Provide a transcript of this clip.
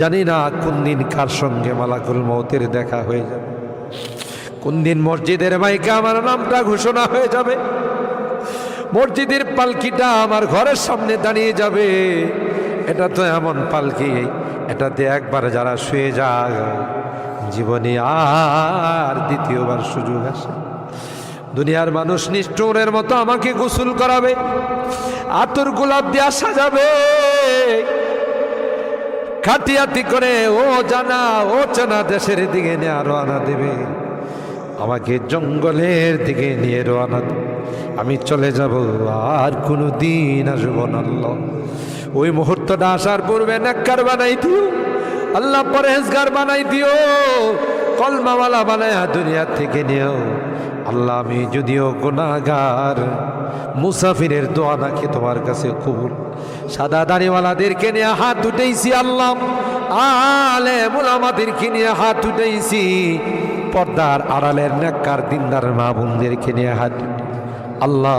জানি না কোন দিন কার সঙ্গে মালাকুল মৌতের দেখা হয়ে যাবে, কোন দিন মসজিদের মাইকে আমার নামটা ঘোষণা হয়ে যাবে, মসজিদের পালকিটা আমার ঘরের সামনে দাঁড়িয়ে যাবে। এটা তো এমন পালকি, এটাতে একবার যারা শুয়ে যায় জীবনে আর দ্বিতীয়বার সুযোগ আসে। দুনিয়ার মানুষ নিষ্ঠুরের মতো আমাকে গোসল করাবে, আতর গোলাপ দিয়া সাজাবে, খাটিয়াতি করে ও জানা ও চেনা দেশের দিকে নিয়ে রওনা দেবে, আমাকে জঙ্গলের দিকে নিয়ে রওনা দেবে। আমি চলে যাব, আর কোনো দিন আসবো না। আল্লাহ ওই মুহূর্তটা আসার পূর্বে নেককার বানাই দিও আল্লাহ, পরহেজগার বানাই দিও, কলমাওয়ালা বানায়া দুনিয়া থেকে নিও আল্লাহ। আমি যদিও গুনাহগার, মুসাফিরের দোয়া নাকি তোমার কাছে কবুল। সাদা দাড়িওয়ালাদেরকে নিয়ে হাত উঠেছি আল্লাহ, আলেম উলামাদেরকে নিয়ে হাত উঠেছি, পর্দার আড়ালের নেককার দিনদার মা বোনদেরকে নিয়ে হাত আল্লাহ।